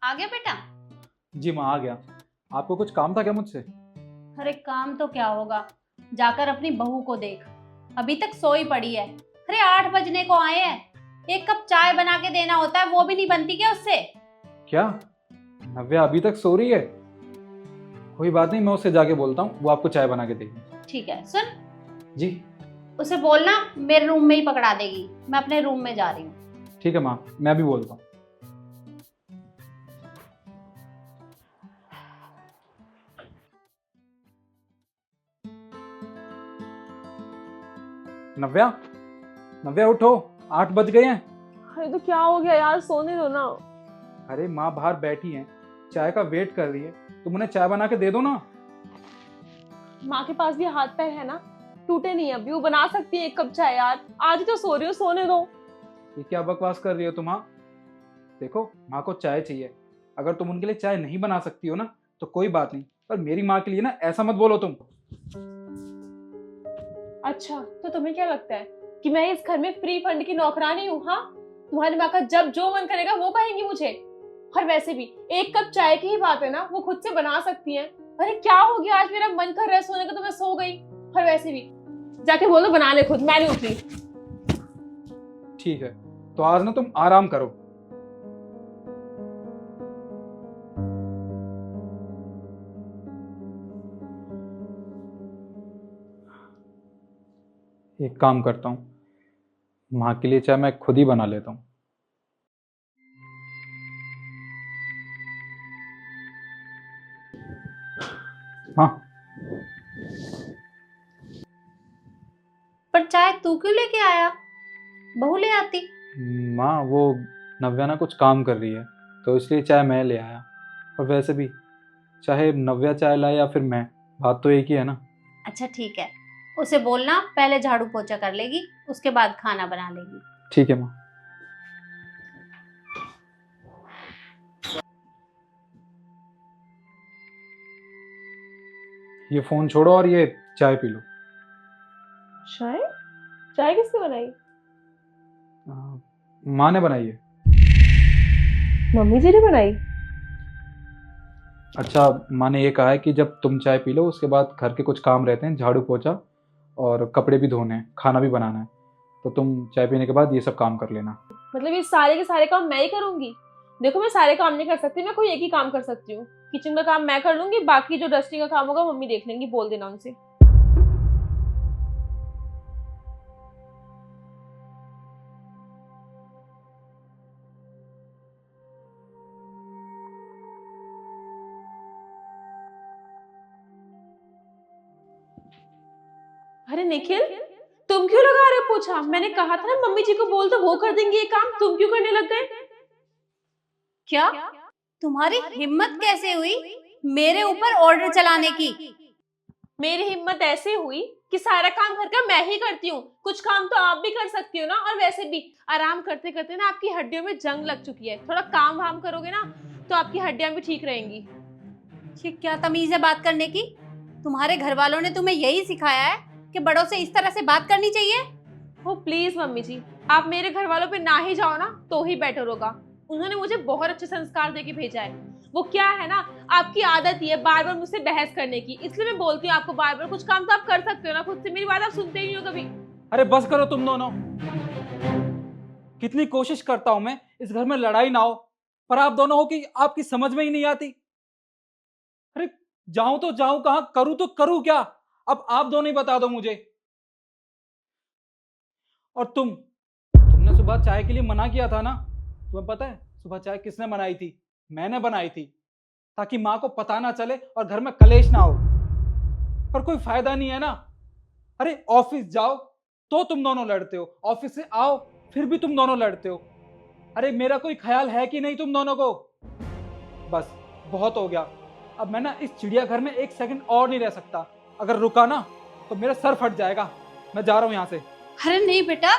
आ गया बेटा? जी माँ आ गया। आपको कुछ काम था क्या मुझसे? अरे काम तो क्या होगा, जाकर अपनी बहू को देख, अभी तक सोई पड़ी है। अरे 8 बजने को आए हैं, एक कप चाय बना के देना होता है, वो भी नहीं बनती क्या उससे? क्या नव्या अभी तक सो रही है? कोई बात नहीं, मैं उससे जाके बोलता हूँ, वो आपको चाय बना के देगी। ठीक है, सुन, जी उसे बोलना मेरे रूम में ही पकड़ा देगी, मैं अपने रूम में जा रही हूँ। ठीक है माँ, मैं भी बोलता हूँ। नव्या, नव्या उठो, 8 बज गए हैं। अरे तो क्या हो गया यार, सोने दो ना। अरे माँ बाहर बैठी हैं, चाय का वेट कर रही है, तुम उन्हें चाय बना के दे दो ना। माँ के पास भी हाथ पैर है ना, टूटे नहीं अभी, वो बना सकती है 1 कप चाय यार। आज ही तो सो रही हो, सोने दो। ये क्या बकवास कर रही हो तुम? माँ देखो, माँ को चाय चाहिए, अगर तुम उनके लिए चाय नहीं बना सकती हो ना तो कोई बात नहीं, पर मेरी माँ के लिए ना ऐसा मत बोलो तुम। अच्छा तो तुम्हें क्या लगता है कि मैं इस घर में फ्री फंड की नौकरानी हूँ? हाँ, तुम्हारी माँ का जब जो मन करेगा वो कहेंगी मुझे। और वैसे भी 1 कप चाय की ही बात है ना, वो खुद से बना सकती है। अरे क्या हो गया, आज मेरा मन कर रहा है सोने का तो मैं सो गई। और वैसे भी जाके बोलो बना ले खुद, मैं नहीं उठ रही। ठीक है, तो आज ना तुम आराम करो। एक काम करता हूँ, माँ के लिए चाय मैं खुद ही बना लेता हूँ। हाँ पर चाय तू क्यों लेके आया, बहू ले आती। माँ, वो नव्या ना कुछ काम कर रही है तो इसलिए चाय मैं ले आया। और वैसे भी चाहे नव्या चाय लाए या फिर मैं, बात तो एक ही है ना। अच्छा ठीक है, उसे बोलना पहले झाड़ू पोछा कर लेगी, उसके बाद खाना बना लेगी। ठीक है माँ। ये फोन छोड़ो और ये चाय पी लो। चाय? चाय किसने बनाई? माँ ने बनाई है। मम्मी जी ने बनाई? अच्छा, माँ ने ये कहा है कि जब तुम चाय पी लो उसके बाद घर के कुछ काम रहते हैं, झाड़ू पोछा और कपड़े भी धोने हैं, खाना भी बनाना है, तो तुम चाय पीने के बाद ये सब काम कर लेना। मतलब ये सारे के सारे काम मैं ही करूंगी? देखो मैं सारे काम नहीं कर सकती, मैं कोई एक ही काम कर सकती हूँ। किचन का काम मैं कर लूंगी, बाकी जो डस्टिंग का काम होगा मम्मी देख लेंगी, बोल देना उनसे। अरे निखिल, तुम क्यों लगा रहे हो पोछा? मैंने कहा था ना मम्मी जी को बोल दो, वो कर देंगी ये काम, तुम क्यों करने लग गए? क्या तुम्हारी हिम्मत कैसे हुई मेरे ऊपर ऑर्डर चलाने की? मेरी हिम्मत ऐसे हुई कि सारा काम घर का मैं ही करती हूँ, कुछ काम तो आप भी कर सकती हो ना। और वैसे भी आराम करते करते ना आपकी हड्डियों में जंग लग चुकी है, थोड़ा काम वाम करोगे ना तो आपकी हड्डियां भी ठीक रहेंगी। ये क्या तमीज है बात करने की? तुम्हारे घर वालों ने तुम्हें यही सिखाया है कि बड़ों से इस तरह से बात करनी चाहिए? ओ प्लीज मम्मी जी, आप मेरे घर वालों पे ना ही जाओ ना तो ही बेटर होगा। उन्होंने मुझे बहुत अच्छे संस्कार देके भेजा है। वो क्या है ना, आपकी आदत ही है बार बार मुझसे बहस करने की, इसलिए मैं बोलती हूँ आपको बार बार। कुछ काम तो आप कर सकते हो ना खुद से, मेरी बात आप सुनते ही नहीं हो कभी। अरे बस करो तुम दोनों। कितनी कोशिश करता हूं मैं इस घर में लड़ाई ना हो, पर आप दोनों हो कि आपकी समझ में ही नहीं आती। अरे जाऊं तो जाऊं कहां, करूं तो करूं क्या? अब आप दोनों ही बता दो मुझे। और तुमने सुबह चाय के लिए मना किया था ना? तुम्हें पता है सुबह चाय किसने बनाई थी? मैंने बनाई थी, ताकि माँ को पता ना चले और घर में कलेश ना हो। पर कोई फायदा नहीं है ना। अरे ऑफिस जाओ तो तुम दोनों लड़ते हो, ऑफिस से आओ फिर भी तुम दोनों लड़ते हो। अरे मेरा कोई ख्याल है कि नहीं तुम दोनों को? बस बहुत हो गया। अब मैं ना इस चिड़ियाघर में 1 सेकंड और नहीं रह सकता। अगर रुका ना तो मेरा सर फट जाएगा। मैं जा रहा हूं यहां से। अरे नहीं बेटा,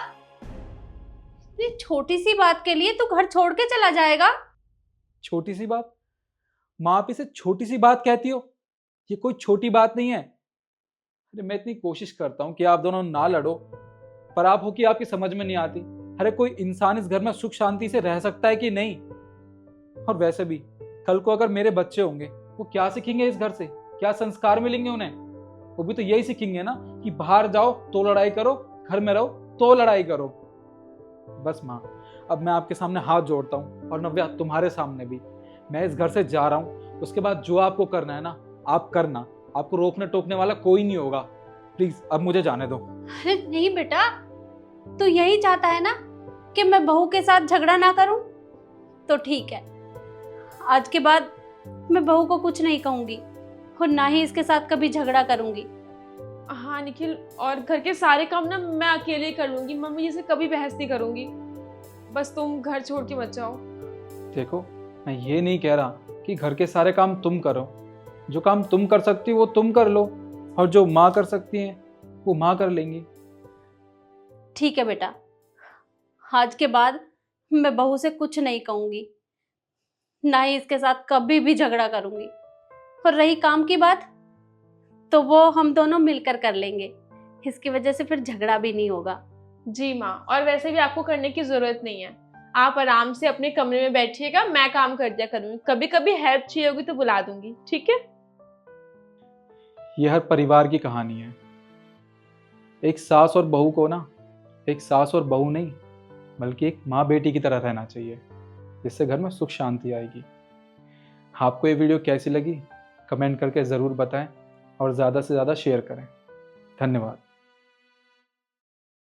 इतनी छोटी सी बात के लिए तू घर छोड़ के चला जाएगा? छोटी सी बात? माँ आप इसे छोटी सी बात कहती हो? ये कोई छोटी बात नहीं है। अरे मैं इतनी कोशिश करता हूं कि आप दोनों ना लड़ो, पर आप हो कि आपकी समझ में नहीं आती। अरे कोई इंसान इस घर में सुख शांति से रह सकता है कि नहीं? और वैसे भी कल को अगर मेरे बच्चे होंगे वो क्या सीखेंगे इस घर से, क्या संस्कार मिलेंगे उन्हें? वो भी तो यही सीखेंगे ना कि बाहर जाओ तो लड़ाई करो, घर में रहो तो लड़ाई करो। बस माँ, अब मैं आपके सामने हाथ जोड़ता हूँ, और नव्या तुम्हारे सामने भी। मैं इस घर से जा रहा हूँ, उसके बाद जो आपको करना है ना आप करना, आपको रोकने टोकने वाला कोई नहीं होगा। प्लीज अब मुझे जाने दो। अरे नहीं बेटा, तू यही चाहता है ना कि मैं बहू के साथ झगड़ा ना करूं? तो ठीक है, आज के बाद मैं बहू को कुछ नहीं कहूंगी और ना ही इसके साथ कभी झगड़ा करूंगी। हाँ निखिल, और घर के सारे काम ना मैं अकेले ही कर लूंगी, मम्मी जी से कभी बहस नहीं करूंगी। बस तुम घर छोड़ के मत जाओ। देखो, मैं ये नहीं कह रहा कि घर के सारे काम तुम करो। जो काम तुम कर सकती हो वो तुम कर लो, और जो माँ कर सकती है वो माँ कर लेंगी। ठीक है बेटा, आज के बाद मैं बहू से कुछ नहीं कहूंगी, ना ही इसके साथ कभी भी झगड़ा करूंगी। और रही काम की बात, तो वो हम दोनों मिलकर कर लेंगे, इसकी वजह से फिर झगड़ा भी नहीं होगा। जी माँ, और वैसे भी आपको करने की जरूरत नहीं है, आप आराम से अपने कमरे में बैठिएगा, मैं काम कर दिया करूंगी। कभी कभी हेल्प चाहिए होगी तो बुला दूंगी, ठीक है? यह हर परिवार की कहानी है। एक सास और बहू को ना एक सास और बहू नहीं बल्कि एक माँ बेटी की तरह रहना चाहिए, जिससे घर में सुख शांति आएगी। आपको ये वीडियो कैसी लगी कमेंट करके ज़रूर बताएं, और ज़्यादा से ज़्यादा शेयर करें। धन्यवाद।